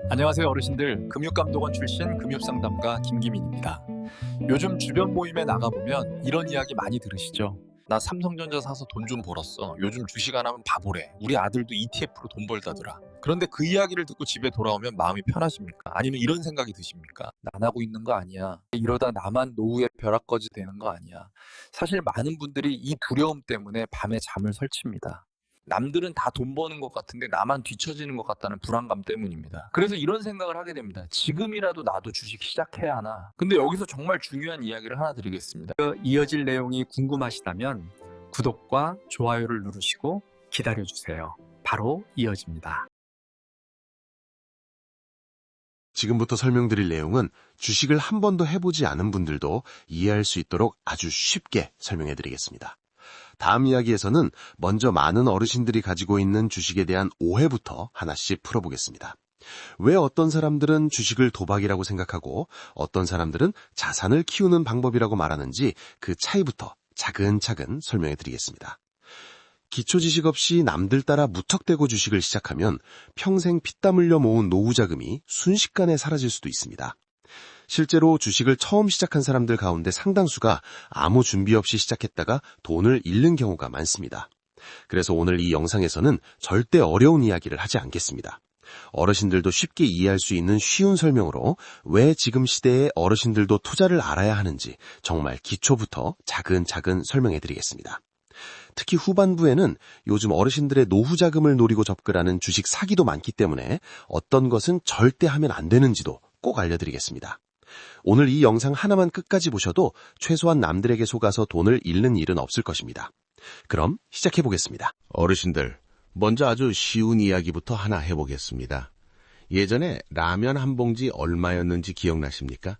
안녕하세요 어르신들. 금융감독원 출신 금융상담가 김기민입니다. 요즘 주변 모임에 나가보면 이런 이야기 많이 들으시죠? 나 삼성전자 사서 돈 좀 벌었어. 요즘 주식 안 하면 바보래. 우리 아들도 ETF로 돈 벌다더라. 그런데 그 이야기를 듣고 집에 돌아오면 마음이 편하십니까? 아니면 이런 생각이 드십니까? 난 하고 있는 거 아니야. 이러다 나만 노후에 벼락거지 되는 거 아니야. 사실 많은 분들이 이 두려움 때문에 밤에 잠을 설칩니다. 남들은 다 돈 버는 것 같은데 나만 뒤처지는 것 같다는 불안감 때문입니다. 그래서 이런 생각을 하게 됩니다. 지금이라도 나도 주식 시작해야 하나? 근데 여기서 정말 중요한 이야기를 하나 드리겠습니다. 이어질 내용이 궁금하시다면 구독과 좋아요를 누르시고 기다려주세요. 바로 이어집니다. 지금부터 설명드릴 내용은 주식을 한 번도 해보지 않은 분들도 이해할 수 있도록 아주 쉽게 설명해드리겠습니다. 다음 이야기에서는 먼저 많은 어르신들이 가지고 있는 주식에 대한 오해부터 하나씩 풀어보겠습니다. 왜 어떤 사람들은 주식을 도박이라고 생각하고 어떤 사람들은 자산을 키우는 방법이라고 말하는지 그 차이부터 차근차근 설명해드리겠습니다. 기초 지식 없이 남들 따라 무턱대고 주식을 시작하면 평생 피땀 흘려 모은 노후 자금이 순식간에 사라질 수도 있습니다. 실제로 주식을 처음 시작한 사람들 가운데 상당수가 아무 준비 없이 시작했다가 돈을 잃는 경우가 많습니다. 그래서 오늘 이 영상에서는 절대 어려운 이야기를 하지 않겠습니다. 어르신들도 쉽게 이해할 수 있는 쉬운 설명으로 왜 지금 시대에 어르신들도 투자를 알아야 하는지 정말 기초부터 차근차근 설명해드리겠습니다. 특히 후반부에는 요즘 어르신들의 노후 자금을 노리고 접근하는 주식 사기도 많기 때문에 어떤 것은 절대 하면 안 되는지도 꼭 알려드리겠습니다. 오늘 이 영상 하나만 끝까지 보셔도 최소한 남들에게 속아서 돈을 잃는 일은 없을 것입니다. 그럼 시작해보겠습니다. 어르신들, 먼저 아주 쉬운 이야기부터 하나 해보겠습니다. 예전에 라면 한 봉지 얼마였는지 기억나십니까?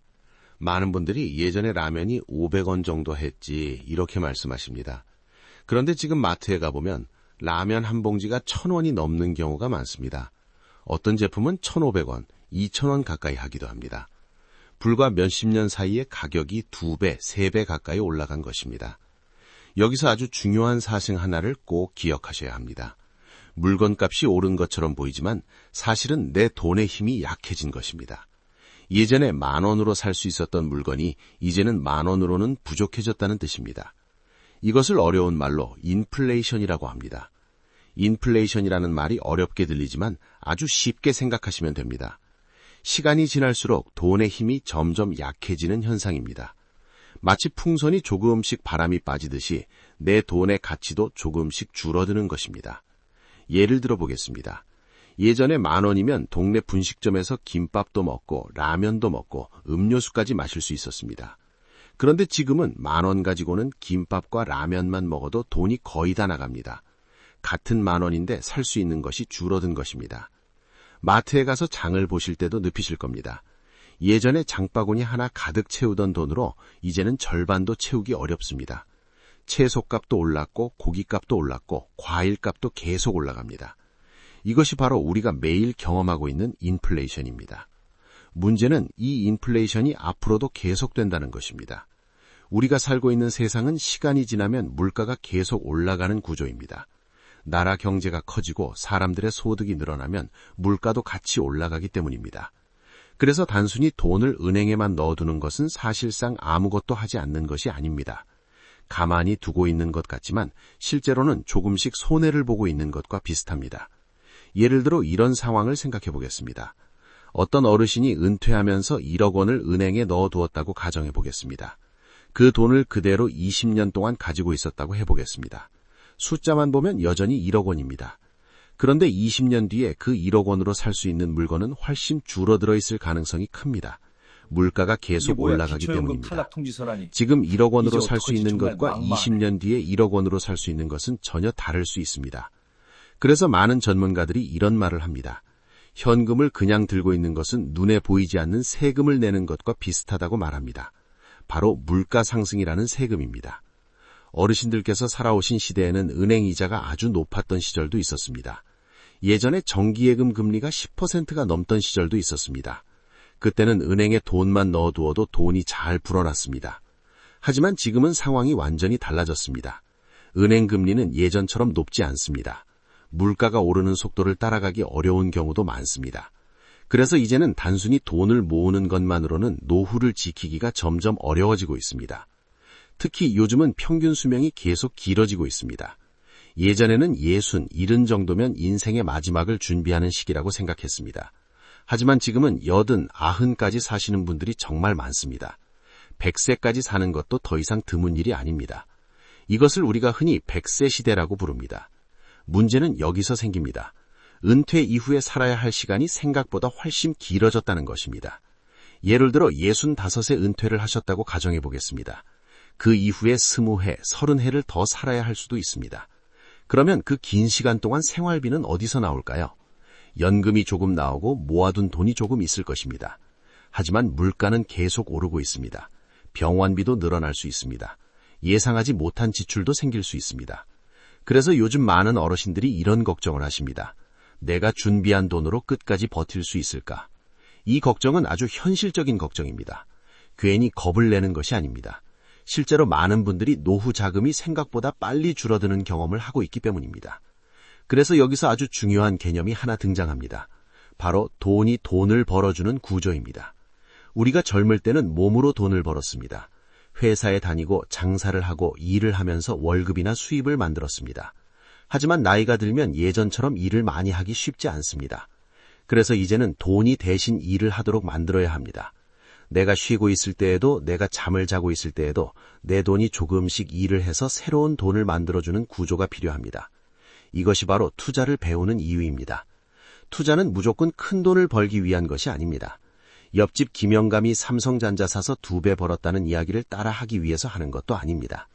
많은 분들이 예전에 라면이 500원 정도 했지 이렇게 말씀하십니다. 그런데 지금 마트에 가보면 라면 한 봉지가 1,000원이 넘는 경우가 많습니다. 어떤 제품은 1,500원, 2,000원 가까이 하기도 합니다. 불과 몇십 년 사이에 가격이 2배, 3배 가까이 올라간 것입니다. 여기서 아주 중요한 사실 하나를 꼭 기억하셔야 합니다. 물건값이 오른 것처럼 보이지만 사실은 내 돈의 힘이 약해진 것입니다. 예전에 10,000원으로 살 수 있었던 물건이 이제는 10,000원으로는 부족해졌다는 뜻입니다. 이것을 어려운 말로 인플레이션이라고 합니다. 인플레이션이라는 말이 어렵게 들리지만 아주 쉽게 생각하시면 됩니다. 시간이 지날수록 돈의 힘이 점점 약해지는 현상입니다. 마치 풍선이 조금씩 바람이 빠지듯이 내 돈의 가치도 조금씩 줄어드는 것입니다. 예를 들어 보겠습니다. 예전에 10,000원이면 동네 분식점에서 김밥도 먹고 라면도 먹고 음료수까지 마실 수 있었습니다. 그런데 지금은 10,000원 가지고는 김밥과 라면만 먹어도 돈이 거의 다 나갑니다. 같은 10,000원인데 살 수 있는 것이 줄어든 것입니다. 마트에 가서 장을 보실 때도 느끼실 겁니다. 예전에 장바구니 하나 가득 채우던 돈으로 이제는 절반도 채우기 어렵습니다. 채소값도 올랐고 고기값도 올랐고 과일값도 계속 올라갑니다. 이것이 바로 우리가 매일 경험하고 있는 인플레이션입니다. 문제는 이 인플레이션이 앞으로도 계속된다는 것입니다. 우리가 살고 있는 세상은 시간이 지나면 물가가 계속 올라가는 구조입니다. 나라 경제가 커지고 사람들의 소득이 늘어나면 물가도 같이 올라가기 때문입니다. 그래서 단순히 돈을 은행에만 넣어두는 것은 사실상 아무것도 하지 않는 것이 아닙니다. 가만히 두고 있는 것 같지만 실제로는 조금씩 손해를 보고 있는 것과 비슷합니다. 예를 들어 이런 상황을 생각해 보겠습니다. 어떤 어르신이 은퇴하면서 1억 원을 은행에 넣어두었다고 가정해 보겠습니다. 그 돈을 그대로 20년 동안 가지고 있었다고 해보겠습니다. 숫자만 보면 여전히 1억 원입니다. 그런데 20년 뒤에 그 1억 원으로 살 수 있는 물건은 훨씬 줄어들어 있을 가능성이 큽니다. 물가가 계속 올라가기 때문입니다. 지금 1억 원으로 살 수 있는 것과 20년 뒤에 1억 원으로 살 수 있는 것은 전혀 다를 수 있습니다. 그래서 많은 전문가들이 이런 말을 합니다. 현금을 그냥 들고 있는 것은 눈에 보이지 않는 세금을 내는 것과 비슷하다고 말합니다. 바로 물가 상승이라는 세금입니다. 어르신들께서 살아오신 시대에는 은행 이자가 아주 높았던 시절도 있었습니다. 예전에 정기예금 금리가 10%가 넘던 시절도 있었습니다. 그때는 은행에 돈만 넣어두어도 돈이 잘 불어났습니다. 하지만 지금은 상황이 완전히 달라졌습니다. 은행 금리는 예전처럼 높지 않습니다. 물가가 오르는 속도를 따라가기 어려운 경우도 많습니다. 그래서 이제는 단순히 돈을 모으는 것만으로는 노후를 지키기가 점점 어려워지고 있습니다. 특히 요즘은 평균 수명이 계속 길어지고 있습니다. 예전에는 60, 70 정도면 인생의 마지막을 준비하는 시기라고 생각했습니다. 하지만 지금은 80, 90까지 사시는 분들이 정말 많습니다. 100세까지 사는 것도 더 이상 드문 일이 아닙니다. 이것을 우리가 흔히 100세 시대라고 부릅니다. 문제는 여기서 생깁니다. 은퇴 이후에 살아야 할 시간이 생각보다 훨씬 길어졌다는 것입니다. 예를 들어 65세 은퇴를 하셨다고 가정해 보겠습니다. 그 이후에 20해, 30해를 더 살아야 할 수도 있습니다. 그러면 그 긴 시간 동안 생활비는 어디서 나올까요? 연금이 조금 나오고 모아둔 돈이 조금 있을 것입니다. 하지만 물가는 계속 오르고 있습니다. 병원비도 늘어날 수 있습니다. 예상하지 못한 지출도 생길 수 있습니다. 그래서 요즘 많은 어르신들이 이런 걱정을 하십니다. 내가 준비한 돈으로 끝까지 버틸 수 있을까? 이 걱정은 아주 현실적인 걱정입니다. 괜히 겁을 내는 것이 아닙니다. 실제로 많은 분들이 노후 자금이 생각보다 빨리 줄어드는 경험을 하고 있기 때문입니다. 그래서 여기서 아주 중요한 개념이 하나 등장합니다. 바로 돈이 돈을 벌어주는 구조입니다. 우리가 젊을 때는 몸으로 돈을 벌었습니다. 회사에 다니고 장사를 하고 일을 하면서 월급이나 수입을 만들었습니다. 하지만 나이가 들면 예전처럼 일을 많이 하기 쉽지 않습니다. 그래서 이제는 돈이 대신 일을 하도록 만들어야 합니다. 내가 쉬고 있을 때에도, 내가 잠을 자고 있을 때에도 내 돈이 조금씩 일을 해서 새로운 돈을 만들어주는 구조가 필요합니다. 이것이 바로 투자를 배우는 이유입니다. 투자는 무조건 큰 돈을 벌기 위한 것이 아닙니다. 옆집 김영감이 삼성전자 사서 2배 벌었다는 이야기를 따라하기 위해서 하는 것도 아닙니다.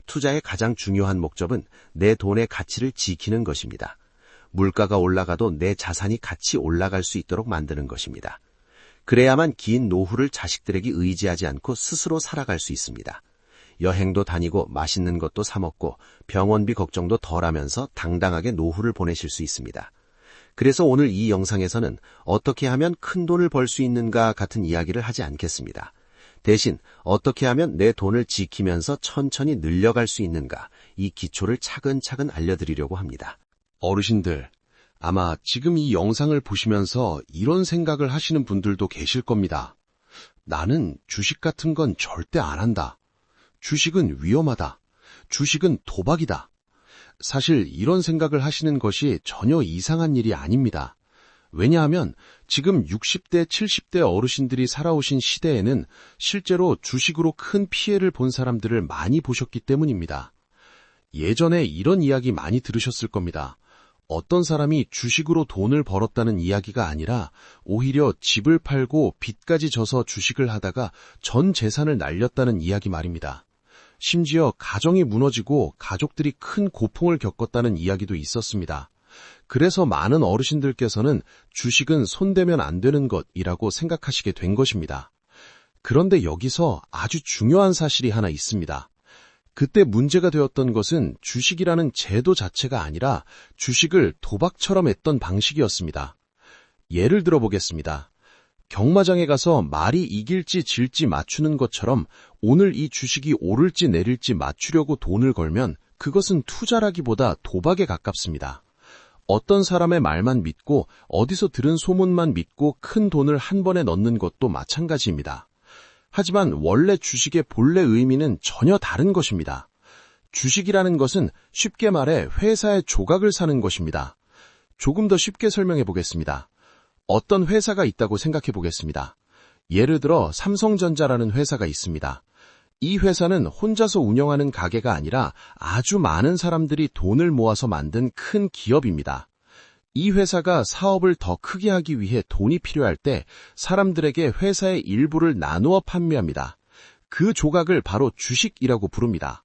투자의 가장 중요한 목적은 내 돈의 가치를 지키는 것입니다. 물가가 올라가도 내 자산이 같이 올라갈 수 있도록 만드는 것입니다. 그래야만 긴 노후를 자식들에게 의지하지 않고 스스로 살아갈 수 있습니다. 여행도 다니고 맛있는 것도 사 먹고 병원비 걱정도 덜하면서 당당하게 노후를 보내실 수 있습니다. 그래서 오늘 이 영상에서는 어떻게 하면 큰 돈을 벌 수 있는가 같은 이야기를 하지 않겠습니다. 대신 어떻게 하면 내 돈을 지키면서 천천히 늘려갈 수 있는가, 이 기초를 차근차근 알려드리려고 합니다. 어르신들, 아마 지금 이 영상을 보시면서 이런 생각을 하시는 분들도 계실 겁니다. 나는 주식 같은 건 절대 안 한다. 주식은 위험하다. 주식은 도박이다. 사실 이런 생각을 하시는 것이 전혀 이상한 일이 아닙니다. 왜냐하면 지금 60대, 70대 어르신들이 살아오신 시대에는 실제로 주식으로 큰 피해를 본 사람들을 많이 보셨기 때문입니다. 예전에 이런 이야기 많이 들으셨을 겁니다. 어떤 사람이 주식으로 돈을 벌었다는 이야기가 아니라 오히려 집을 팔고 빚까지 져서 주식을 하다가 전 재산을 날렸다는 이야기 말입니다. 심지어 가정이 무너지고 가족들이 큰 고통을 겪었다는 이야기도 있었습니다. 그래서 많은 어르신들께서는 주식은 손대면 안 되는 것이라고 생각하시게 된 것입니다. 그런데 여기서 아주 중요한 사실이 하나 있습니다. 그때 문제가 되었던 것은 주식이라는 제도 자체가 아니라 주식을 도박처럼 했던 방식이었습니다. 예를 들어 보겠습니다. 경마장에 가서 말이 이길지 질지 맞추는 것처럼 오늘 이 주식이 오를지 내릴지 맞추려고 돈을 걸면 그것은 투자라기보다 도박에 가깝습니다. 어떤 사람의 말만 믿고 어디서 들은 소문만 믿고 큰 돈을 한 번에 넣는 것도 마찬가지입니다. 하지만 원래 주식의 본래 의미는 전혀 다른 것입니다. 주식이라는 것은 쉽게 말해 회사의 조각을 사는 것입니다. 조금 더 쉽게 설명해 보겠습니다. 어떤 회사가 있다고 생각해 보겠습니다. 예를 들어 삼성전자라는 회사가 있습니다. 이 회사는 혼자서 운영하는 가게가 아니라 아주 많은 사람들이 돈을 모아서 만든 큰 기업입니다. 이 회사가 사업을 더 크게 하기 위해 돈이 필요할 때 사람들에게 회사의 일부를 나누어 판매합니다. 그 조각을 바로 주식이라고 부릅니다.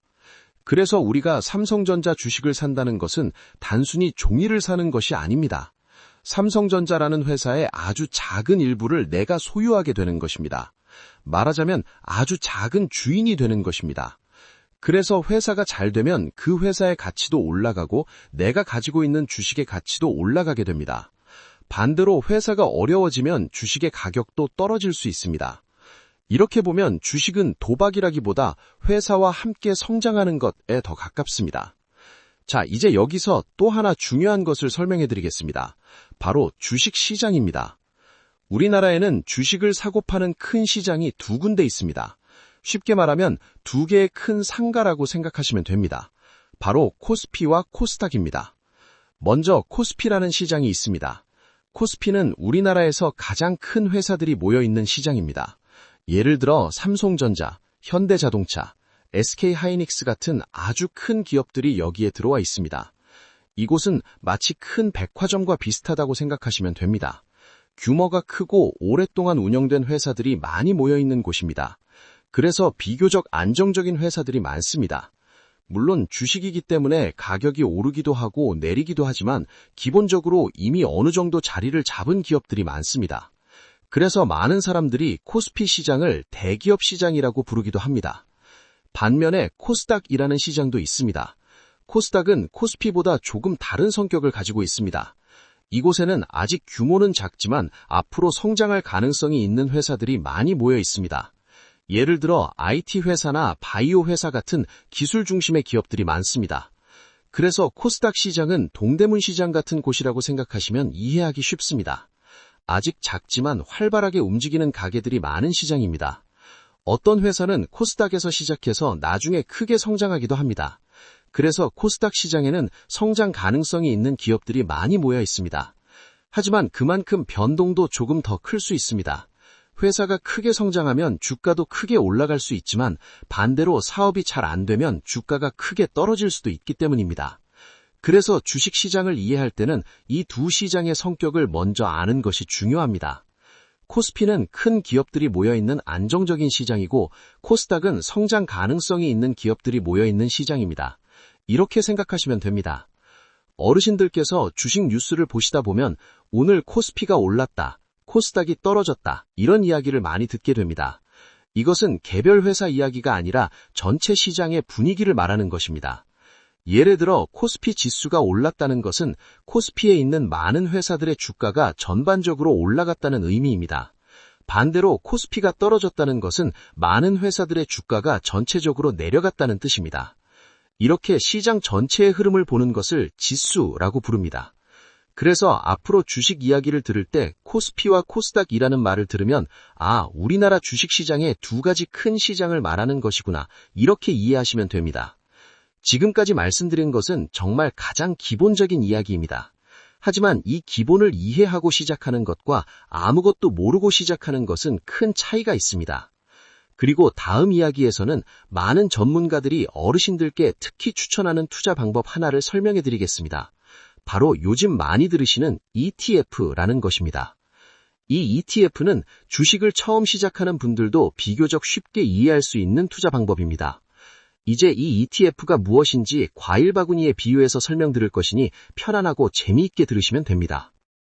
그래서 우리가 삼성전자 주식을 산다는 것은 단순히 종이를 사는 것이 아닙니다. 삼성전자라는 회사의 아주 작은 일부를 내가 소유하게 되는 것입니다. 말하자면 아주 작은 주인이 되는 것입니다. 그래서 회사가 잘 되면 그 회사의 가치도 올라가고 내가 가지고 있는 주식의 가치도 올라가게 됩니다. 반대로 회사가 어려워지면 주식의 가격도 떨어질 수 있습니다. 이렇게 보면 주식은 도박이라기보다 회사와 함께 성장하는 것에 더 가깝습니다. 자, 이제 여기서 또 하나 중요한 것을 설명해 드리겠습니다. 바로 주식 시장입니다. 우리나라에는 주식을 사고 파는 큰 시장이 두 군데 있습니다. 쉽게 말하면 두 개의 큰 상가라고 생각하시면 됩니다. 바로 코스피와 코스닥입니다. 먼저 코스피라는 시장이 있습니다. 코스피는 우리나라에서 가장 큰 회사들이 모여 있는 시장입니다. 예를 들어 삼성전자, 현대자동차, SK하이닉스 같은 아주 큰 기업들이 여기에 들어와 있습니다. 이곳은 마치 큰 백화점과 비슷하다고 생각하시면 됩니다. 규모가 크고 오랫동안 운영된 회사들이 많이 모여 있는 곳입니다. 그래서 비교적 안정적인 회사들이 많습니다. 물론 주식이기 때문에 가격이 오르기도 하고 내리기도 하지만 기본적으로 이미 어느 정도 자리를 잡은 기업들이 많습니다. 그래서 많은 사람들이 코스피 시장을 대기업 시장이라고 부르기도 합니다. 반면에 코스닥이라는 시장도 있습니다. 코스닥은 코스피보다 조금 다른 성격을 가지고 있습니다. 이곳에는 아직 규모는 작지만 앞으로 성장할 가능성이 있는 회사들이 많이 모여 있습니다. 예를 들어 IT 회사나 바이오 회사 같은 기술 중심의 기업들이 많습니다. 그래서 코스닥 시장은 동대문 시장 같은 곳이라고 생각하시면 이해하기 쉽습니다. 아직 작지만 활발하게 움직이는 가게들이 많은 시장입니다. 어떤 회사는 코스닥에서 시작해서 나중에 크게 성장하기도 합니다. 그래서 코스닥 시장에는 성장 가능성이 있는 기업들이 많이 모여 있습니다. 하지만 그만큼 변동도 조금 더 클 수 있습니다. 회사가 크게 성장하면 주가도 크게 올라갈 수 있지만 반대로 사업이 잘 안 되면 주가가 크게 떨어질 수도 있기 때문입니다. 그래서 주식 시장을 이해할 때는 이 두 시장의 성격을 먼저 아는 것이 중요합니다. 코스피는 큰 기업들이 모여있는 안정적인 시장이고 코스닥은 성장 가능성이 있는 기업들이 모여있는 시장입니다. 이렇게 생각하시면 됩니다. 어르신들께서 주식 뉴스를 보시다 보면 오늘 코스피가 올랐다, 코스닥이 떨어졌다 이런 이야기를 많이 듣게 됩니다. 이것은 개별 회사 이야기가 아니라 전체 시장의 분위기를 말하는 것입니다. 예를 들어 코스피 지수가 올랐다는 것은 코스피에 있는 많은 회사들의 주가가 전반적으로 올라갔다는 의미입니다. 반대로 코스피가 떨어졌다는 것은 많은 회사들의 주가가 전체적으로 내려갔다는 뜻입니다. 이렇게 시장 전체의 흐름을 보는 것을 지수라고 부릅니다. 그래서 앞으로 주식 이야기를 들을 때 코스피와 코스닥이라는 말을 들으면 우리나라 주식시장의 두 가지 큰 시장을 말하는 것이구나 이렇게 이해하시면 됩니다. 지금까지 말씀드린 것은 정말 가장 기본적인 이야기입니다. 하지만 이 기본을 이해하고 시작하는 것과 아무것도 모르고 시작하는 것은 큰 차이가 있습니다. 그리고 다음 이야기에서는 많은 전문가들이 어르신들께 특히 추천하는 투자 방법 하나를 설명해 드리겠습니다. 바로 요즘 많이 들으시는 ETF라는 것입니다. 이 ETF는 주식을 처음 시작하는 분들도 비교적 쉽게 이해할 수 있는 투자 방법입니다. 이제 이 ETF가 무엇인지 과일 바구니에 비유해서 설명드릴 것이니 편안하고 재미있게 들으시면 됩니다.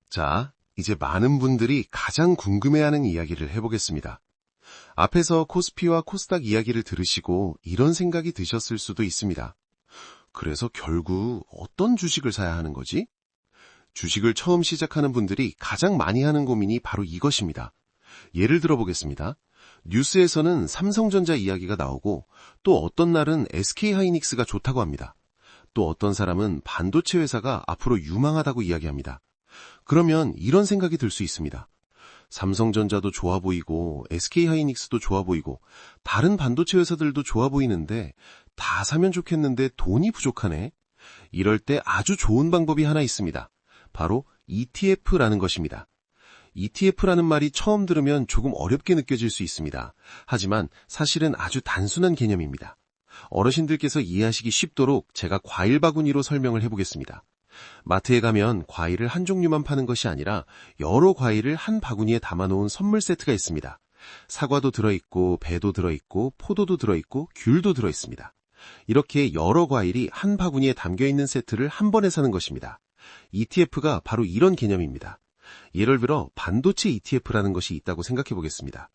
자, 이제 많은 분들이 가장 궁금해하는 이야기를 해보겠습니다. 앞에서 코스피와 코스닥 이야기를 들으시고 이런 생각이 드셨을 수도 있습니다. 그래서 결국 어떤 주식을 사야 하는 거지? 주식을 처음 시작하는 분들이 가장 많이 하는 고민이 바로 이것입니다. 예를 들어 보겠습니다. 뉴스에서는 삼성전자 이야기가 나오고 또 어떤 날은 SK하이닉스가 좋다고 합니다. 또 어떤 사람은 반도체 회사가 앞으로 유망하다고 이야기합니다. 그러면 이런 생각이 들 수 있습니다. 삼성전자도 좋아 보이고 SK하이닉스도 좋아 보이고 다른 반도체 회사들도 좋아 보이는데 다 사면 좋겠는데 돈이 부족하네. 이럴 때 아주 좋은 방법이 하나 있습니다. 바로 ETF라는 것입니다. ETF라는 말이 처음 들으면 조금 어렵게 느껴질 수 있습니다. 하지만 사실은 아주 단순한 개념입니다. 어르신들께서 이해하시기 쉽도록 제가 과일 바구니로 설명을 해보겠습니다. 마트에 가면 과일을 한 종류만 파는 것이 아니라 여러 과일을 한 바구니에 담아놓은 선물 세트가 있습니다. 사과도 들어있고 배도 들어있고 포도도 들어있고 귤도 들어있습니다. 이렇게 여러 과일이 한 바구니에 담겨있는 세트를 한 번에 사는 것입니다. ETF가 바로 이런 개념입니다. 예를 들어 반도체 ETF라는 것이 있다고 생각해 보겠습니다.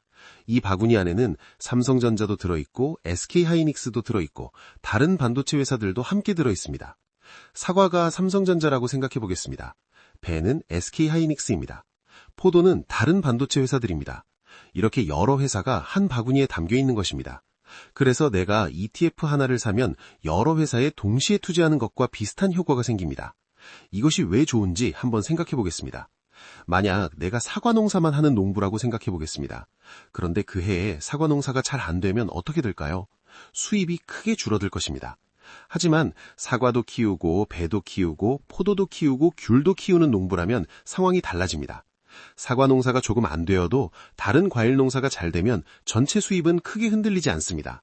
이 바구니 안에는 삼성전자도 들어있고 SK하이닉스도 들어있고 다른 반도체 회사들도 함께 들어있습니다. 사과가 삼성전자라고 생각해 보겠습니다. 배는 SK하이닉스입니다. 포도는 다른 반도체 회사들입니다. 이렇게 여러 회사가 한 바구니에 담겨 있는 것입니다. 그래서 내가 ETF 하나를 사면 여러 회사에 동시에 투자하는 것과 비슷한 효과가 생깁니다. 이것이 왜 좋은지 한번 생각해 보겠습니다. 만약 내가 사과 농사만 하는 농부라고 생각해 보겠습니다. 그런데 그 해에 사과 농사가 잘 안 되면 어떻게 될까요? 수입이 크게 줄어들 것입니다. 하지만 사과도 키우고 배도 키우고 포도도 키우고 귤도 키우는 농부라면 상황이 달라집니다. 사과 농사가 조금 안 되어도 다른 과일 농사가 잘 되면 전체 수입은 크게 흔들리지 않습니다.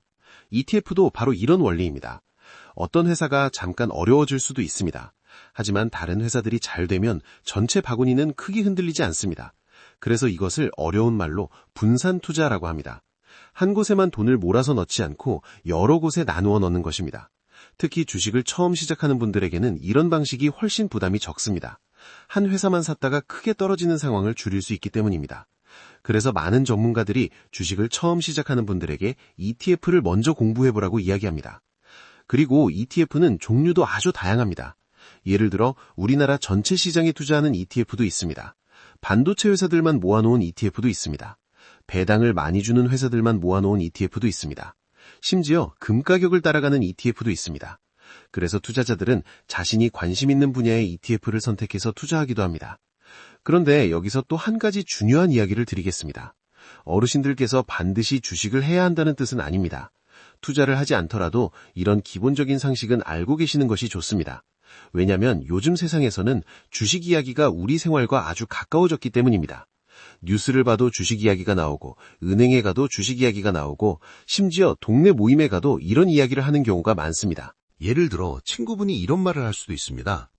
ETF도 바로 이런 원리입니다. 어떤 회사가 잠깐 어려워질 수도 있습니다. 하지만 다른 회사들이 잘 되면 전체 바구니는 크게 흔들리지 않습니다. 그래서 이것을 어려운 말로 분산 투자라고 합니다. 한 곳에만 돈을 몰아서 넣지 않고 여러 곳에 나누어 넣는 것입니다. 특히 주식을 처음 시작하는 분들에게는 이런 방식이 훨씬 부담이 적습니다. 한 회사만 샀다가 크게 떨어지는 상황을 줄일 수 있기 때문입니다. 그래서 많은 전문가들이 주식을 처음 시작하는 분들에게 ETF를 먼저 공부해보라고 이야기합니다. 그리고 ETF는 종류도 아주 다양합니다. 예를 들어 우리나라 전체 시장에 투자하는 ETF도 있습니다. 반도체 회사들만 모아놓은 ETF도 있습니다. 배당을 많이 주는 회사들만 모아놓은 ETF도 있습니다. 심지어 금 가격을 따라가는 ETF도 있습니다. 그래서 투자자들은 자신이 관심 있는 분야의 ETF를 선택해서 투자하기도 합니다. 그런데 여기서 또 한 가지 중요한 이야기를 드리겠습니다. 어르신들께서 반드시 주식을 해야 한다는 뜻은 아닙니다. 투자를 하지 않더라도 이런 기본적인 상식은 알고 계시는 것이 좋습니다. 왜냐하면 요즘 세상에서는 주식 이야기가 우리 생활과 아주 가까워졌기 때문입니다. 뉴스를 봐도 주식 이야기가 나오고 은행에 가도 주식 이야기가 나오고 심지어 동네 모임에 가도 이런 이야기를 하는 경우가 많습니다. 예를 들어 친구분이 이런 말을 할 수도 있습니다.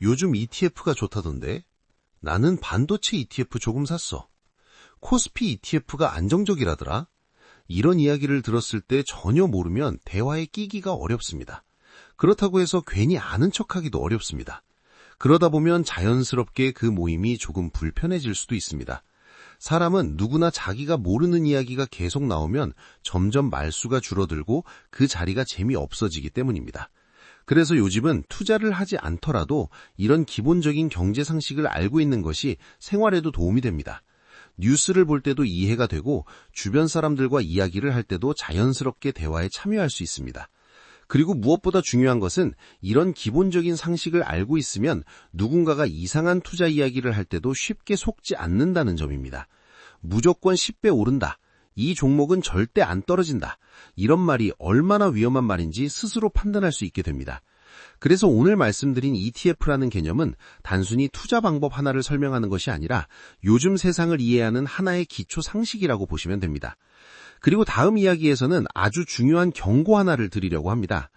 요즘 ETF가 좋다던데? 나는 반도체 ETF 조금 샀어. 코스피 ETF가 안정적이라더라? 이런 이야기를 들었을 때 전혀 모르면 대화에 끼기가 어렵습니다. 그렇다고 해서 괜히 아는 척하기도 어렵습니다. 그러다 보면 자연스럽게 그 모임이 조금 불편해질 수도 있습니다. 사람은 누구나 자기가 모르는 이야기가 계속 나오면 점점 말수가 줄어들고 그 자리가 재미없어지기 때문입니다. 그래서 요즘은 투자를 하지 않더라도 이런 기본적인 경제 상식을 알고 있는 것이 생활에도 도움이 됩니다. 뉴스를 볼 때도 이해가 되고 주변 사람들과 이야기를 할 때도 자연스럽게 대화에 참여할 수 있습니다. 그리고 무엇보다 중요한 것은 이런 기본적인 상식을 알고 있으면 누군가가 이상한 투자 이야기를 할 때도 쉽게 속지 않는다는 점입니다. 무조건 10배 오른다. 이 종목은 절대 안 떨어진다. 이런 말이 얼마나 위험한 말인지 스스로 판단할 수 있게 됩니다. 그래서 오늘 말씀드린 ETF라는 개념은 단순히 투자 방법 하나를 설명하는 것이 아니라 요즘 세상을 이해하는 하나의 기초 상식이라고 보시면 됩니다. 그리고 다음 이야기에서는 아주 중요한 경고 하나를 드리려고 합니다.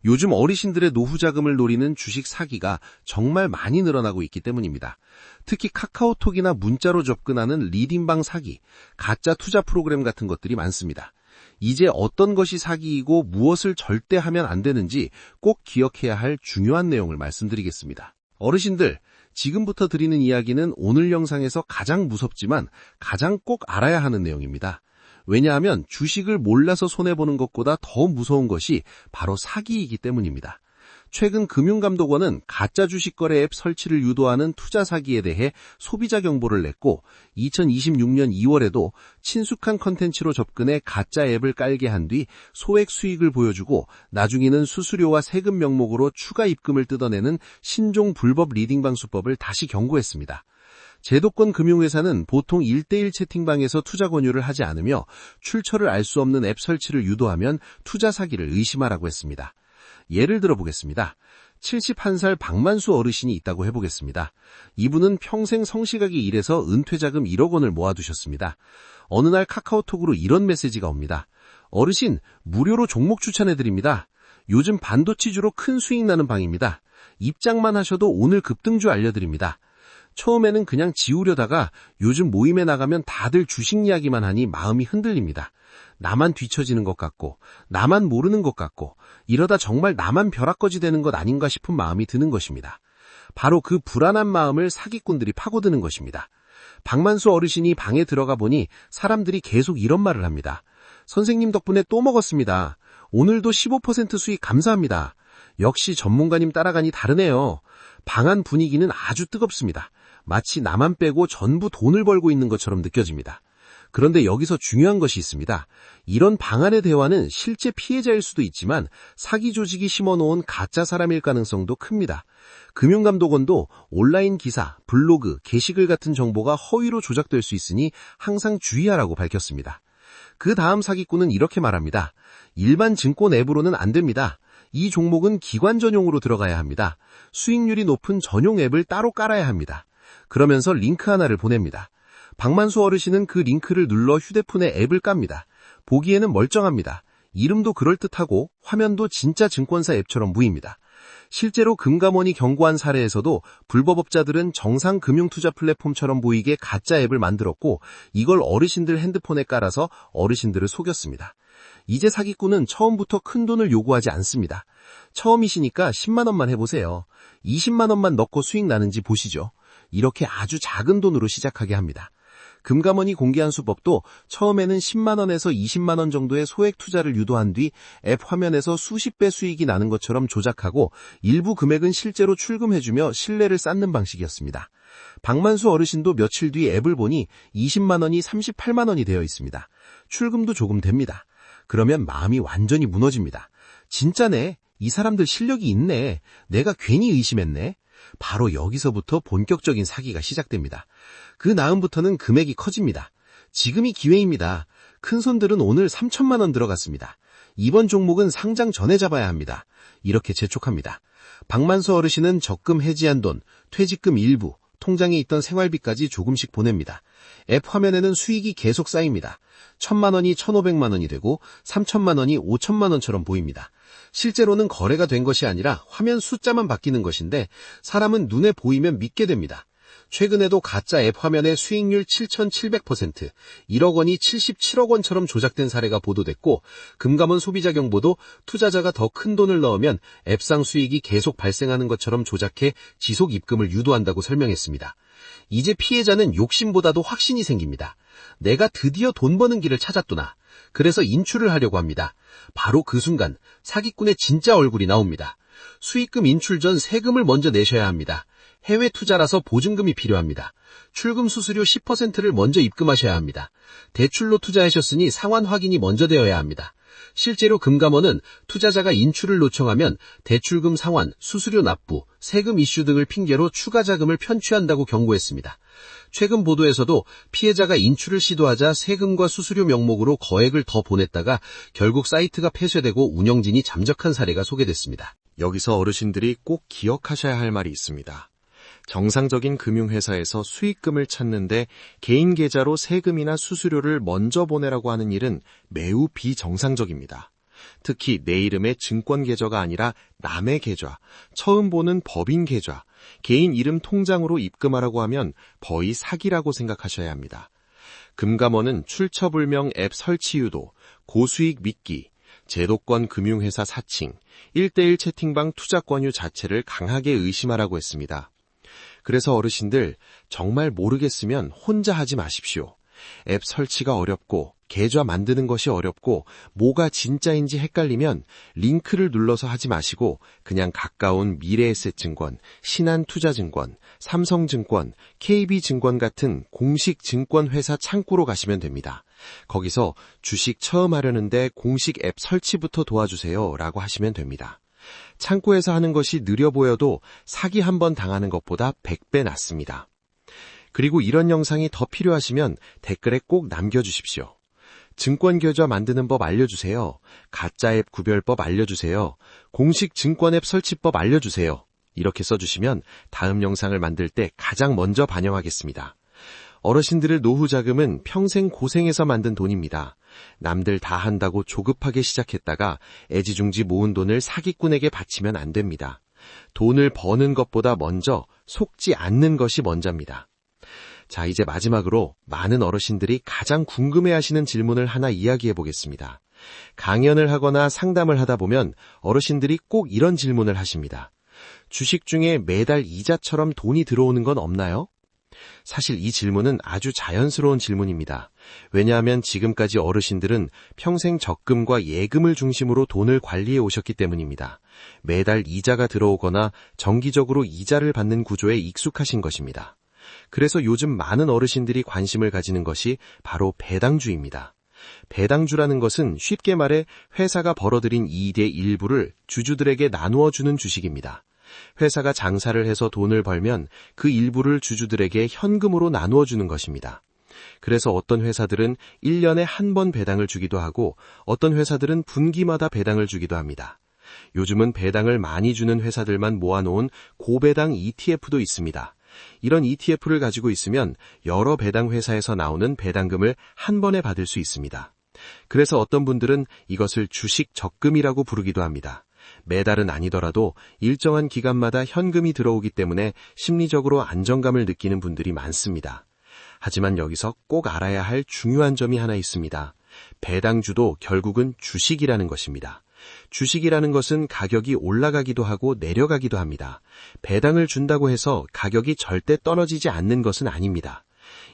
요즘 어르신들의 노후 자금을 노리는 주식 사기가 정말 많이 늘어나고 있기 때문입니다. 특히 카카오톡이나 문자로 접근하는 리딩방 사기, 가짜 투자 프로그램 같은 것들이 많습니다. 이제 어떤 것이 사기이고 무엇을 절대 하면 안 되는지 꼭 기억해야 할 중요한 내용을 말씀드리겠습니다. 어르신들, 지금부터 드리는 이야기는 오늘 영상에서 가장 무섭지만 가장 꼭 알아야 하는 내용입니다. 왜냐하면 주식을 몰라서 손해보는 것보다 더 무서운 것이 바로 사기이기 때문입니다. 최근 금융감독원은 가짜 주식 거래 앱 설치를 유도하는 투자 사기에 대해 소비자 경보를 냈고 2026년 2월에도 친숙한 컨텐츠로 접근해 가짜 앱을 깔게 한 뒤 소액 수익을 보여주고 나중에는 수수료와 세금 명목으로 추가 입금을 뜯어내는 신종 불법 리딩방 수법을 다시 경고했습니다. 제도권 금융회사는 보통 1:1 채팅방에서 투자 권유를 하지 않으며 출처를 알 수 없는 앱 설치를 유도하면 투자 사기를 의심하라고 했습니다. 예를 들어 보겠습니다. 71살 박만수 어르신이 있다고 해보겠습니다. 이분은 평생 성실하게 일해서 은퇴자금 1억 원을 모아두셨습니다. 어느 날 카카오톡으로 이런 메시지가 옵니다. 어르신, 무료로 종목 추천해드립니다. 요즘 반도체주로 큰 수익 나는 방입니다. 입장만 하셔도 오늘 급등주 알려드립니다. 처음에는 그냥 지우려다가 요즘 모임에 나가면 다들 주식 이야기만 하니 마음이 흔들립니다. 나만 뒤처지는 것 같고 나만 모르는 것 같고 이러다 정말 나만 벼락거지 되는 것 아닌가 싶은 마음이 드는 것입니다. 바로 그 불안한 마음을 사기꾼들이 파고드는 것입니다. 박만수 어르신이 방에 들어가 보니 사람들이 계속 이런 말을 합니다. 선생님 덕분에 또 먹었습니다. 오늘도 15% 수익 감사합니다. 역시 전문가님 따라가니 다르네요. 방 안 분위기는 아주 뜨겁습니다. 마치 나만 빼고 전부 돈을 벌고 있는 것처럼 느껴집니다. 그런데 여기서 중요한 것이 있습니다. 이런 방안의 대화는 실제 피해자일 수도 있지만 사기 조직이 심어놓은 가짜 사람일 가능성도 큽니다. 금융감독원도 온라인 기사, 블로그, 게시글 같은 정보가 허위로 조작될 수 있으니 항상 주의하라고 밝혔습니다. 그 다음 사기꾼은 이렇게 말합니다. 일반 증권 앱으로는 안 됩니다. 이 종목은 기관 전용으로 들어가야 합니다. 수익률이 높은 전용 앱을 따로 깔아야 합니다. 그러면서 링크 하나를 보냅니다. 박만수 어르신은 그 링크를 눌러 휴대폰에 앱을 깝니다. 보기에는 멀쩡합니다. 이름도 그럴듯하고 화면도 진짜 증권사 앱처럼 보입니다. 실제로 금감원이 경고한 사례에서도 불법업자들은 정상 금융투자 플랫폼처럼 보이게 가짜 앱을 만들었고 이걸 어르신들 핸드폰에 깔아서 어르신들을 속였습니다. 이제 사기꾼은 처음부터 큰 돈을 요구하지 않습니다. 처음이시니까 10만 원만 해보세요. 20만 원만 넣고 수익 나는지 보시죠. 이렇게 아주 작은 돈으로 시작하게 합니다. 금감원이 공개한 수법도 처음에는 10만 원에서 20만 원 정도의 소액 투자를 유도한 뒤 앱 화면에서 수십 배 수익이 나는 것처럼 조작하고 일부 금액은 실제로 출금해주며 신뢰를 쌓는 방식이었습니다. 박만수 어르신도 며칠 뒤 앱을 보니 20만 원이 38만 원이 되어 있습니다. 출금도 조금 됩니다. 그러면 마음이 완전히 무너집니다. 진짜네. 이 사람들 실력이 있네. 내가 괜히 의심했네. 바로 여기서부터 본격적인 사기가 시작됩니다. 그 다음부터는 금액이 커집니다. 지금이 기회입니다. 큰 손들은 오늘 3천만 원 들어갔습니다. 이번 종목은 상장 전에 잡아야 합니다. 이렇게 재촉합니다. 박만수 어르신은 적금 해지한 돈, 퇴직금 일부, 통장에 있던 생활비까지 조금씩 보냅니다. 앱 화면에는 수익이 계속 쌓입니다. 1,000만 원이 1,500만 원이 되고 3천만 원이 5천만 원처럼 보입니다. 실제로는 거래가 된 것이 아니라 화면 숫자만 바뀌는 것인데 사람은 눈에 보이면 믿게 됩니다. 최근에도 가짜 앱 화면의 수익률 7,700%, 1억 원이 77억 원처럼 조작된 사례가 보도됐고 금감원 소비자경보도 투자자가 더 큰 돈을 넣으면 앱상 수익이 계속 발생하는 것처럼 조작해 지속 입금을 유도한다고 설명했습니다. 이제 피해자는 욕심보다도 확신이 생깁니다. 내가 드디어 돈 버는 길을 찾았구나. 그래서 인출을 하려고 합니다. 바로 그 순간 사기꾼의 진짜 얼굴이 나옵니다. 수익금 인출 전 세금을 먼저 내셔야 합니다. 해외 투자라서 보증금이 필요합니다. 출금 수수료 10%를 먼저 입금하셔야 합니다. 대출로 투자하셨으니 상환 확인이 먼저 되어야 합니다. 실제로 금감원은 투자자가 인출을 요청하면 대출금 상환, 수수료 납부, 세금 이슈 등을 핑계로 추가 자금을 편취한다고 경고했습니다. 최근 보도에서도 피해자가 인출을 시도하자 세금과 수수료 명목으로 거액을 더 보냈다가 결국 사이트가 폐쇄되고 운영진이 잠적한 사례가 소개됐습니다. 여기서 어르신들이 꼭 기억하셔야 할 말이 있습니다. 정상적인 금융회사에서 수익금을 찾는데 개인 계좌로 세금이나 수수료를 먼저 보내라고 하는 일은 매우 비정상적입니다. 특히 내 이름의 증권 계좌가 아니라 남의 계좌, 처음 보는 법인 계좌, 개인 이름 통장으로 입금하라고 하면 거의 사기라고 생각하셔야 합니다. 금감원은 출처불명 앱 설치 유도, 고수익 미끼, 제도권 금융회사 사칭, 1:1 채팅방 투자 권유 자체를 강하게 의심하라고 했습니다. 그래서 어르신들 정말 모르겠으면 혼자 하지 마십시오. 앱 설치가 어렵고 계좌 만드는 것이 어렵고 뭐가 진짜인지 헷갈리면 링크를 눌러서 하지 마시고 그냥 가까운 미래에셋증권, 신한투자증권, 삼성증권, KB증권 같은 공식 증권회사 창구로 가시면 됩니다. 거기서 주식 처음 하려는데 공식 앱 설치부터 도와주세요 라고 하시면 됩니다. 창구에서 하는 것이 느려 보여도 사기 한 번 당하는 것보다 100배 낫습니다. 그리고 이런 영상이 더 필요하시면 댓글에 꼭 남겨주십시오. 증권계좌 만드는 법 알려주세요. 가짜 앱 구별법 알려주세요. 공식 증권 앱 설치법 알려주세요. 이렇게 써주시면 다음 영상을 만들 때 가장 먼저 반영하겠습니다. 어르신들의 노후 자금은 평생 고생해서 만든 돈입니다. 남들 다 한다고 조급하게 시작했다가 애지중지 모은 돈을 사기꾼에게 바치면 안 됩니다. 돈을 버는 것보다 먼저 속지 않는 것이 먼저입니다. 자, 이제 마지막으로 많은 어르신들이 가장 궁금해하시는 질문을 하나 이야기해 보겠습니다. 강연을 하거나 상담을 하다 보면 어르신들이 꼭 이런 질문을 하십니다. 주식 중에 매달 이자처럼 돈이 들어오는 건 없나요? 사실 이 질문은 아주 자연스러운 질문입니다. 왜냐하면 지금까지 어르신들은 평생 적금과 예금을 중심으로 돈을 관리해 오셨기 때문입니다. 매달 이자가 들어오거나 정기적으로 이자를 받는 구조에 익숙하신 것입니다. 그래서 요즘 많은 어르신들이 관심을 가지는 것이 바로 배당주입니다. 배당주라는 것은 쉽게 말해 회사가 벌어들인 이익의 일부를 주주들에게 나누어 주는 주식입니다. 회사가 장사를 해서 돈을 벌면 그 일부를 주주들에게 현금으로 나누어 주는 것입니다. 그래서 어떤 회사들은 1년에 한 번 배당을 주기도 하고 어떤 회사들은 분기마다 배당을 주기도 합니다. 요즘은 배당을 많이 주는 회사들만 모아놓은 고배당 ETF도 있습니다. 이런 ETF를 가지고 있으면 여러 배당 회사에서 나오는 배당금을 한 번에 받을 수 있습니다. 그래서 어떤 분들은 이것을 주식 적금이라고 부르기도 합니다. 매달은 아니더라도 일정한 기간마다 현금이 들어오기 때문에 심리적으로 안정감을 느끼는 분들이 많습니다. 하지만 여기서 꼭 알아야 할 중요한 점이 하나 있습니다. 배당주도 결국은 주식이라는 것입니다. 주식이라는 것은 가격이 올라가기도 하고 내려가기도 합니다. 배당을 준다고 해서 가격이 절대 떨어지지 않는 것은 아닙니다.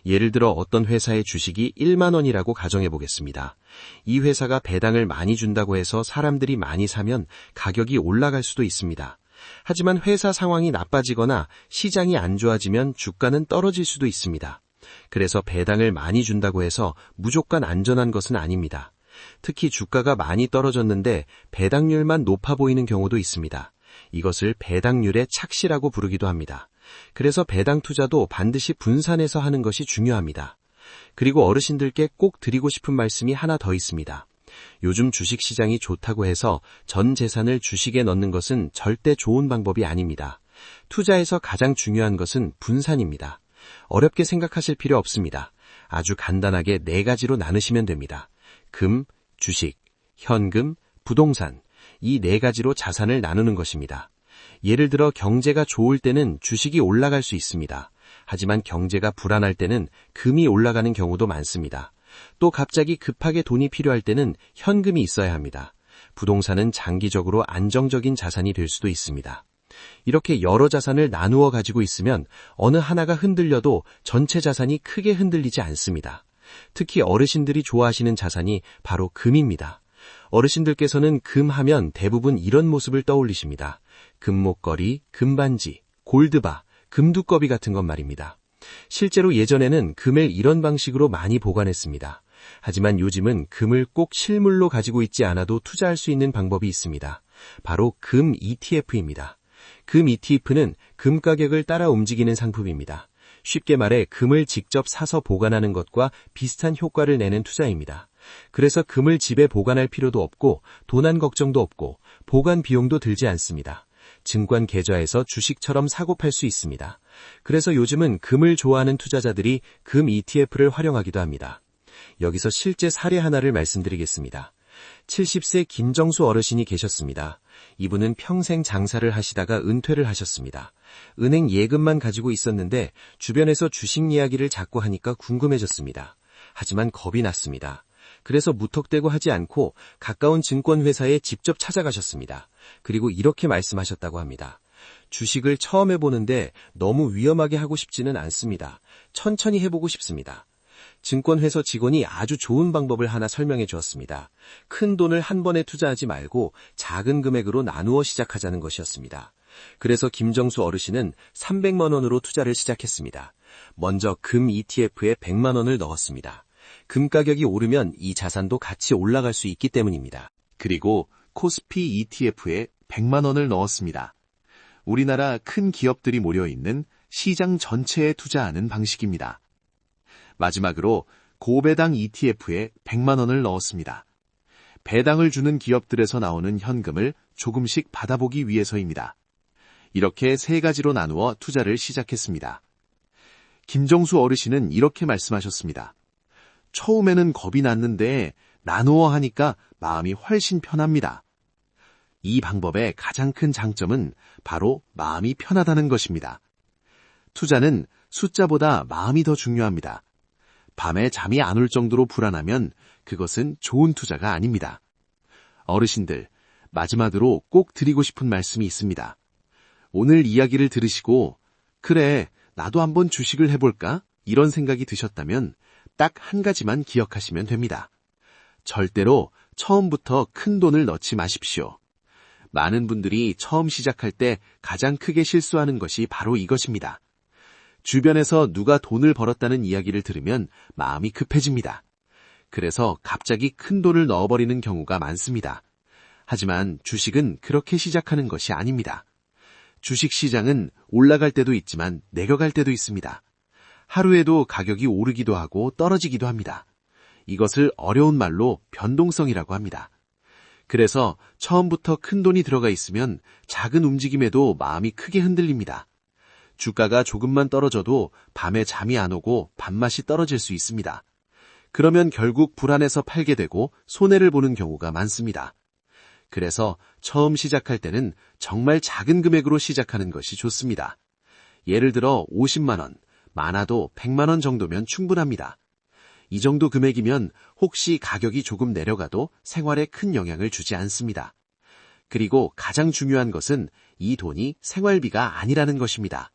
예를 들어 어떤 회사의 주식이 1만 원이라고 가정해 보겠습니다. 이 회사가 배당을 많이 준다고 해서 사람들이 많이 사면 가격이 올라갈 수도 있습니다. 하지만 회사 상황이 나빠지거나 시장이 안 좋아지면 주가는 떨어질 수도 있습니다. 그래서 배당을 많이 준다고 해서 무조건 안전한 것은 아닙니다. 특히 주가가 많이 떨어졌는데 배당률만 높아 보이는 경우도 있습니다. 이것을 배당률의 착시라고 부르기도 합니다. 그래서 배당 투자도 반드시 분산해서 하는 것이 중요합니다. 그리고 어르신들께 꼭 드리고 싶은 말씀이 하나 더 있습니다. 요즘 주식시장이 좋다고 해서 전 재산을 주식에 넣는 것은 절대 좋은 방법이 아닙니다. 투자에서 가장 중요한 것은 분산입니다. 어렵게 생각하실 필요 없습니다. 아주 간단하게 4가지로 나누시면 됩니다. 금, 주식, 현금, 부동산, 이 4가지로 자산을 나누는 것입니다. 예를 들어 경제가 좋을 때는 주식이 올라갈 수 있습니다. 하지만 경제가 불안할 때는 금이 올라가는 경우도 많습니다. 또 갑자기 급하게 돈이 필요할 때는 현금이 있어야 합니다. 부동산은 장기적으로 안정적인 자산이 될 수도 있습니다. 이렇게 여러 자산을 나누어 가지고 있으면 어느 하나가 흔들려도 전체 자산이 크게 흔들리지 않습니다. 특히 어르신들이 좋아하시는 자산이 바로 금입니다. 어르신들께서는 금 하면 대부분 이런 모습을 떠올리십니다. 금목걸이, 금반지, 골드바, 금두꺼비 같은 것 말입니다. 실제로 예전에는 금을 이런 방식으로 많이 보관했습니다. 하지만 요즘은 금을 꼭 실물로 가지고 있지 않아도 투자할 수 있는 방법이 있습니다. 바로 금 ETF입니다. 금 ETF는 금 가격을 따라 움직이는 상품입니다. 쉽게 말해 금을 직접 사서 보관하는 것과 비슷한 효과를 내는 투자입니다. 그래서 금을 집에 보관할 필요도 없고 도난 걱정도 없고 보관 비용도 들지 않습니다. 증권 계좌에서 주식처럼 사고 팔 수 있습니다. 그래서 요즘은 금을 좋아하는 투자자들이 금 ETF를 활용하기도 합니다. 여기서 실제 사례 하나를 말씀드리겠습니다. 70세 김정수 어르신이 계셨습니다. 이분은 평생 장사를 하시다가 은퇴를 하셨습니다. 은행 예금만 가지고 있었는데 주변에서 주식 이야기를 자꾸 하니까 궁금해졌습니다. 하지만 겁이 났습니다. 그래서 무턱대고 하지 않고 가까운 증권회사에 직접 찾아가셨습니다. 그리고 이렇게 말씀하셨다고 합니다. 주식을 처음 해보는데 너무 위험하게 하고 싶지는 않습니다. 천천히 해보고 싶습니다. 증권회사 직원이 아주 좋은 방법을 하나 설명해 주었습니다. 큰 돈을 한 번에 투자하지 말고 작은 금액으로 나누어 시작하자는 것이었습니다. 그래서 김정수 어르신은 300만 원으로 투자를 시작했습니다. 먼저 금 ETF에 100만 원을 넣었습니다. 금 가격이 오르면 이 자산도 같이 올라갈 수 있기 때문입니다. 그리고 코스피 ETF에 100만 원을 넣었습니다. 우리나라 큰 기업들이 모여있는 시장 전체에 투자하는 방식입니다. 마지막으로 고배당 ETF에 100만 원을 넣었습니다. 배당을 주는 기업들에서 나오는 현금을 조금씩 받아보기 위해서입니다. 이렇게 3가지로 나누어 투자를 시작했습니다. 김정수 어르신은 이렇게 말씀하셨습니다. 처음에는 겁이 났는데 나누어 하니까 마음이 훨씬 편합니다. 이 방법의 가장 큰 장점은 바로 마음이 편하다는 것입니다. 투자는 숫자보다 마음이 더 중요합니다. 밤에 잠이 안 올 정도로 불안하면 그것은 좋은 투자가 아닙니다. 어르신들, 마지막으로 꼭 드리고 싶은 말씀이 있습니다. 오늘 이야기를 들으시고 그래, 나도 한번 주식을 해볼까? 이런 생각이 드셨다면 딱 한 가지만 기억하시면 됩니다. 절대로 처음부터 큰 돈을 넣지 마십시오. 많은 분들이 처음 시작할 때 가장 크게 실수하는 것이 바로 이것입니다. 주변에서 누가 돈을 벌었다는 이야기를 들으면 마음이 급해집니다. 그래서 갑자기 큰 돈을 넣어버리는 경우가 많습니다. 하지만 주식은 그렇게 시작하는 것이 아닙니다. 주식 시장은 올라갈 때도 있지만 내려갈 때도 있습니다. 하루에도 가격이 오르기도 하고 떨어지기도 합니다. 이것을 어려운 말로 변동성이라고 합니다. 그래서 처음부터 큰 돈이 들어가 있으면 작은 움직임에도 마음이 크게 흔들립니다. 주가가 조금만 떨어져도 밤에 잠이 안 오고 밥맛이 떨어질 수 있습니다. 그러면 결국 불안해서 팔게 되고 손해를 보는 경우가 많습니다. 그래서 처음 시작할 때는 정말 작은 금액으로 시작하는 것이 좋습니다. 예를 들어 50만 원, 많아도 100만 원 정도면 충분합니다. 이 정도 금액이면 혹시 가격이 조금 내려가도 생활에 큰 영향을 주지 않습니다. 그리고 가장 중요한 것은 이 돈이 생활비가 아니라는 것입니다.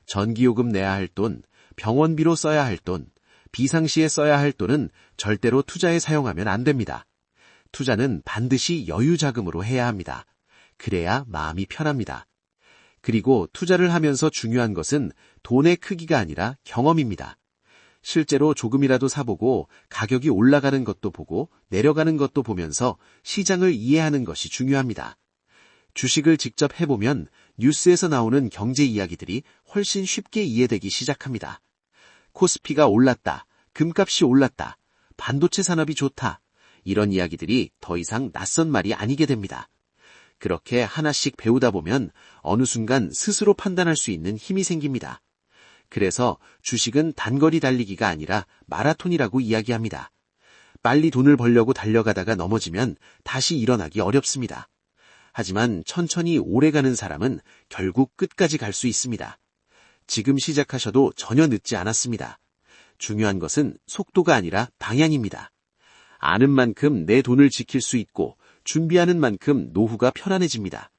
전기요금 내야 할 돈, 병원비로 써야 할 돈, 비상시에 써야 할 돈은 절대로 투자에 사용하면 안 됩니다. 투자는 반드시 여유자금으로 해야 합니다. 그래야 마음이 편합니다. 그리고 투자를 하면서 중요한 것은 돈의 크기가 아니라 경험입니다. 실제로 조금이라도 사보고 가격이 올라가는 것도 보고 내려가는 것도 보면서 시장을 이해하는 것이 중요합니다. 주식을 직접 해보면 뉴스에서 나오는 경제 이야기들이 훨씬 쉽게 이해되기 시작합니다. 코스피가 올랐다, 금값이 올랐다, 반도체 산업이 좋다, 이런 이야기들이 더 이상 낯선 말이 아니게 됩니다. 그렇게 하나씩 배우다 보면 어느 순간 스스로 판단할 수 있는 힘이 생깁니다. 그래서 주식은 단거리 달리기가 아니라 마라톤이라고 이야기합니다. 빨리 돈을 벌려고 달려가다가 넘어지면 다시 일어나기 어렵습니다. 하지만 천천히 오래가는 사람은 결국 끝까지 갈 수 있습니다. 지금 시작하셔도 전혀 늦지 않았습니다. 중요한 것은 속도가 아니라 방향입니다. 아는 만큼 내 돈을 지킬 수 있고 준비하는 만큼 노후가 편안해집니다.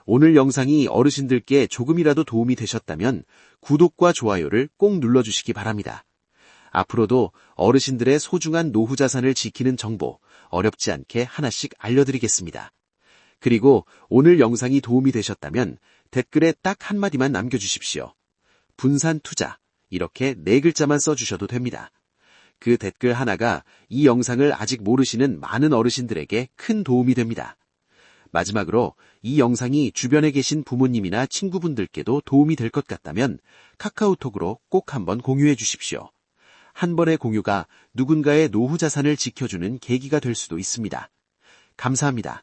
오늘 영상이 어르신들께 조금이라도 도움이 되셨다면 구독과 좋아요를 꼭 눌러주시기 바랍니다. 앞으로도 어르신들의 소중한 노후 자산을 지키는 정보 어렵지 않게 하나씩 알려드리겠습니다. 그리고 오늘 영상이 도움이 되셨다면 댓글에 딱 한마디만 남겨주십시오. 분산 투자, 이렇게 4글자만 써주셔도 됩니다. 그 댓글 하나가 이 영상을 아직 모르시는 많은 어르신들에게 큰 도움이 됩니다. 마지막으로 이 영상이 주변에 계신 부모님이나 친구분들께도 도움이 될 것 같다면 카카오톡으로 꼭 한번 공유해 주십시오. 한 번의 공유가 누군가의 노후 자산을 지켜주는 계기가 될 수도 있습니다. 감사합니다.